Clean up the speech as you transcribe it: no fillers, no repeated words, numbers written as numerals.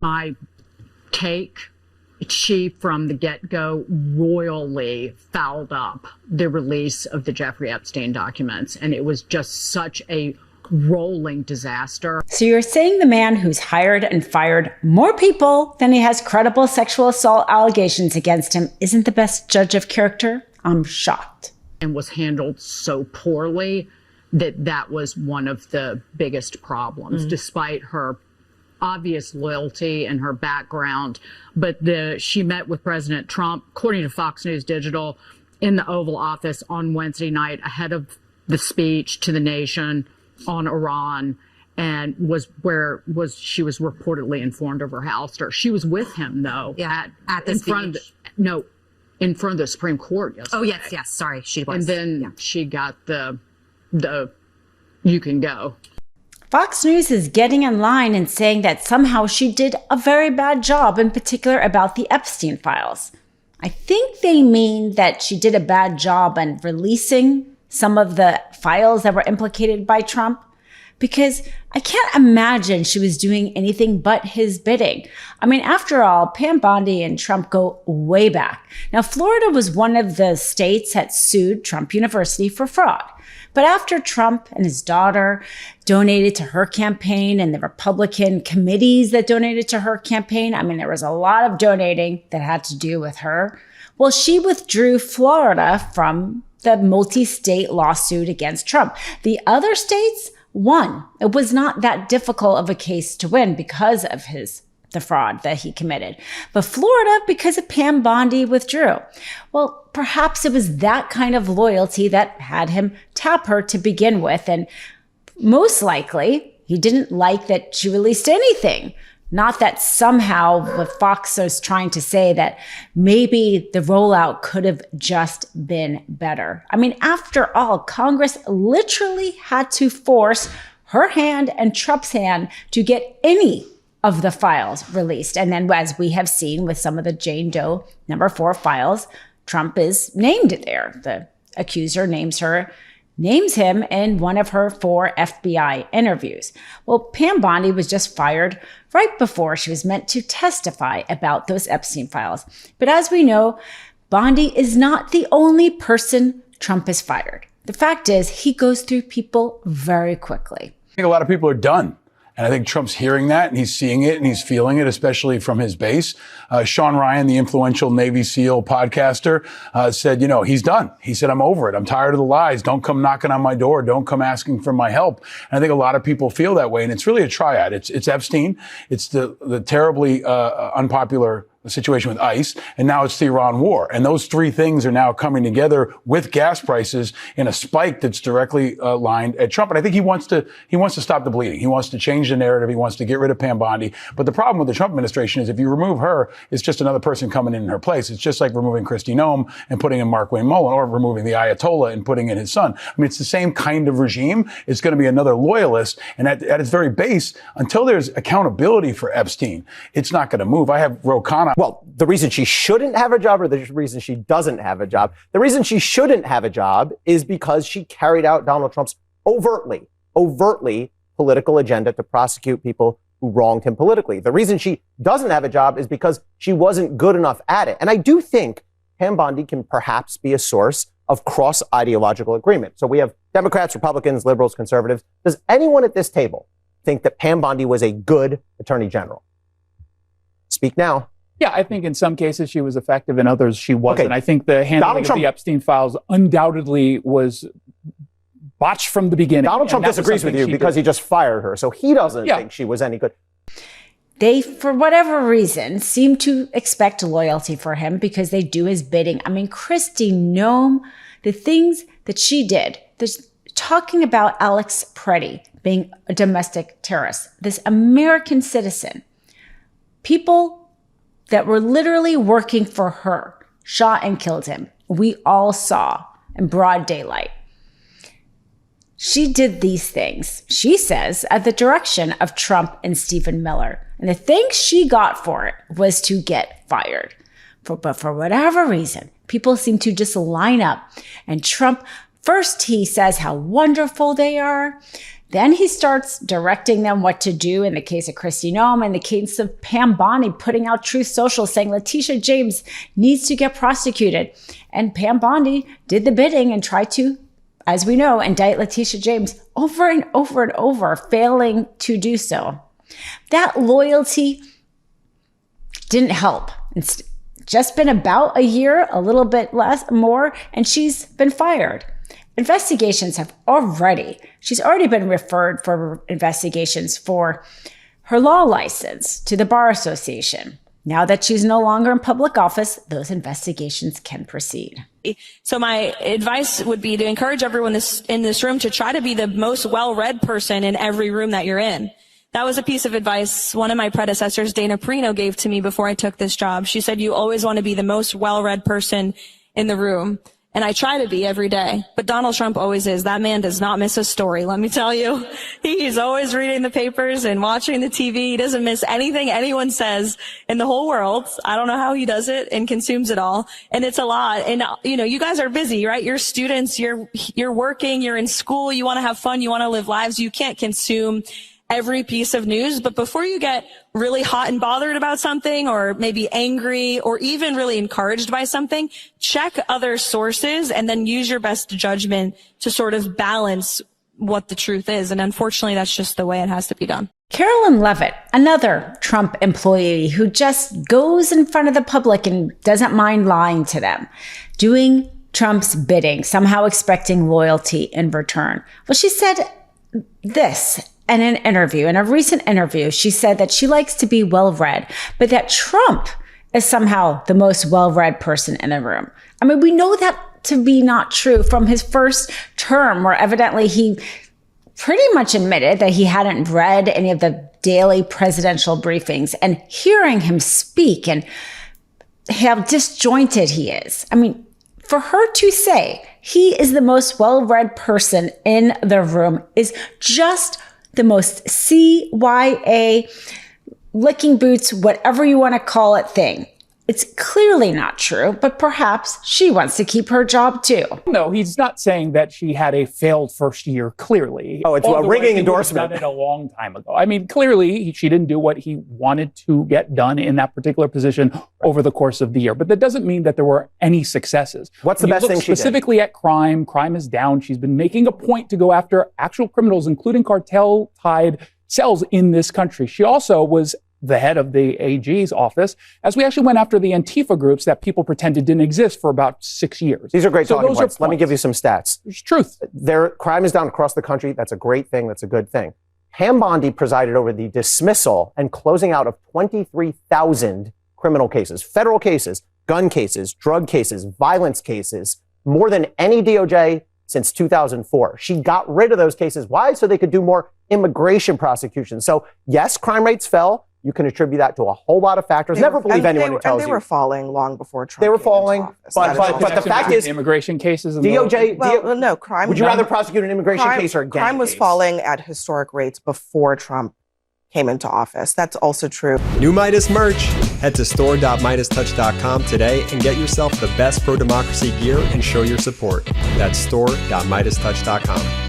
My take, she from the get-go royally fouled up the release of the Jeffrey Epstein documents, and it was just such a rolling disaster. So you're saying the man who's hired and fired more people than he has credible sexual assault allegations against him isn't the best judge of character? I'm shocked. And was handled so poorly that was one of the biggest problems, despite her obvious loyalty and her background. But she met with President Trump, according to Fox News Digital, in the Oval Office on Wednesday night ahead of the speech to the nation on Iran, and she was reportedly informed of her ouster. She was with him though, at the speech. In front of the Supreme Court yesterday. Oh yes, sorry, she was. And then she got the you can go. Fox News is getting in line and saying that somehow she did a very bad job, in particular about the Epstein files. I think they mean that she did a bad job in releasing some of the files that were implicated by Trump, because I can't imagine she was doing anything but his bidding. I mean, after all, Pam Bondi and Trump go way back. Now, Florida was one of the states that sued Trump University for fraud. But after Trump and his daughter donated to her campaign and the Republican committees that donated to her campaign, I mean, there was a lot of donating that had to do with her. Well, she withdrew Florida from the multi-state lawsuit against Trump. The other states won. It was not that difficult of a case to win because of the fraud that he committed. But Florida, because of Pam Bondi, withdrew. Well, perhaps it was that kind of loyalty that had him tap her to begin with. And most likely, he didn't like that she released anything. Not that somehow what Fox was trying to say that maybe the rollout could have just been better. I mean, after all, Congress literally had to force her hand and Trump's hand to get any of the files released. And then, as we have seen with some of the Jane Doe number 4 files, Trump is named there. The accuser names him in one of her 4 FBI interviews. Well, Pam Bondi was just fired right before she was meant to testify about those Epstein files. But as we know, Bondi is not the only person Trump has fired. The fact is, he goes through people very quickly. I think a lot of people are done. And I think Trump's hearing that, and he's seeing it, and he's feeling it, especially from his base. Sean Ryan, the influential Navy SEAL podcaster, said, he's done. He said, I'm over it. I'm tired of the lies. Don't come knocking on my door. Don't come asking for my help. And I think a lot of people feel that way. And it's really a triad. It's Epstein. It's the terribly unpopular situation with ICE, and now it's the Iran war. And those 3 things are now coming together with gas prices in a spike that's directly lined at Trump. And I think he wants to stop the bleeding. He wants to change the narrative. He wants to get rid of Pam Bondi. But the problem with the Trump administration is if you remove her, it's just another person coming in her place. It's just like removing Kristi Noem and putting in Mark Wayne Mullen, or removing the Ayatollah and putting in his son. I mean, it's the same kind of regime. It's going to be another loyalist. And at its very base, until there's accountability for Epstein, it's not going to move. I have Ro Khanna. Well, the reason she shouldn't have a job, or the reason she doesn't have a job, the reason she shouldn't have a job is because she carried out Donald Trump's overtly political agenda to prosecute people who wronged him politically. The reason she doesn't have a job is because she wasn't good enough at it. And I do think Pam Bondi can perhaps be a source of cross-ideological agreement. So we have Democrats, Republicans, liberals, conservatives. Does anyone at this table think that Pam Bondi was a good attorney general? Speak now. Yeah, I think in some cases she was effective, in others she wasn't. Okay. I think the handling of the Epstein files undoubtedly was botched from the beginning. Donald Trump disagrees with you because he just fired her, so he doesn't think she was any good. They, for whatever reason, seem to expect loyalty for him because they do his bidding. I mean, Kristi Noem, the things that she did, there's talking about Alex Preddy being a domestic terrorist, this American citizen, people that were literally working for her shot and killed him. We all saw in broad daylight. She did these things, she says, at the direction of Trump and Stephen Miller. And the thanks she got for it was to get fired. But for whatever reason, people seem to just line up. And Trump, first he says how wonderful they are. Then he starts directing them what to do in the case of Kristi Noem, in the case of Pam Bondi, putting out Truth Social saying Letitia James needs to get prosecuted. And Pam Bondi did the bidding and tried to, as we know, indict Letitia James over and over and over, failing to do so. That loyalty didn't help. It's just been about a year, a little bit less, more, and she's been fired. Investigations she's already been referred for investigations for her law license to the Bar Association. Now that she's no longer in public office, those investigations can proceed. So my advice would be to encourage everyone in this room to try to be the most well-read person in every room that you're in. That was a piece of advice one of my predecessors, Dana Perino, gave to me before I took this job. She said, you always want to be the most well-read person in the room. And I try to be every day. But Donald Trump always is. That man does not miss a story, let me tell you. He's always reading the papers and watching the TV. He doesn't miss anything anyone says in the whole world. I don't know how he does it and consumes it all. And it's a lot. And, you guys are busy, right? You're students, you're working, you're in school, you want to have fun, you want to live lives. You can't consume every piece of news, but before you get really hot and bothered about something, or maybe angry, or even really encouraged by something, check other sources and then use your best judgment to sort of balance what the truth is. And unfortunately, that's just the way it has to be done. Carolyn Levitt, another Trump employee who just goes in front of the public and doesn't mind lying to them, doing Trump's bidding, somehow expecting loyalty in return. Well, she said this in a recent interview. She said that she likes to be well-read, but that Trump is somehow the most well-read person in the room. I mean, we know that to be not true from his first term, where evidently he pretty much admitted that he hadn't read any of the daily presidential briefings, and hearing him speak and how disjointed he is. I mean, for her to say he is the most well-read person in the room is just the most CYA, licking boots, whatever you want to call it thing. It's clearly not true, but perhaps she wants to keep her job too. No, he's not saying that she had a failed first year, clearly. Oh, it's a ringing endorsement. Done it a long time ago. I mean, clearly she didn't do what he wanted to get done in that particular position over the course of the year. But that doesn't mean that there were any successes. What's the best thing she did? Specifically at crime is down. She's been making a point to go after actual criminals, including cartel-tied cells in this country. She also was the head of the AG's office, as we actually went after the Antifa groups that people pretended didn't exist for about 6 years. These are great talking points. Let me give you some stats. It's truth. Their crime is down across the country. That's a great thing. That's a good thing. Pam Bondi presided over the dismissal and closing out of 23,000 criminal cases, federal cases, gun cases, drug cases, violence cases, more than any DOJ since 2004. She got rid of those cases. Why? So they could do more immigration prosecutions. So yes, crime rates fell. You can attribute that to a whole lot of factors. Never believe anyone who tells you. They were falling long before Trump. They were falling, but the fact is, immigration cases. And DOJ. No, crime. Would you rather prosecute an immigration case or a gang crime was case? falling at historic rates before Trump came into office. That's also true. New Meidas merch. Head to store.meidastouch.com today and get yourself the best pro-democracy gear and show your support. That's store.meidastouch.com.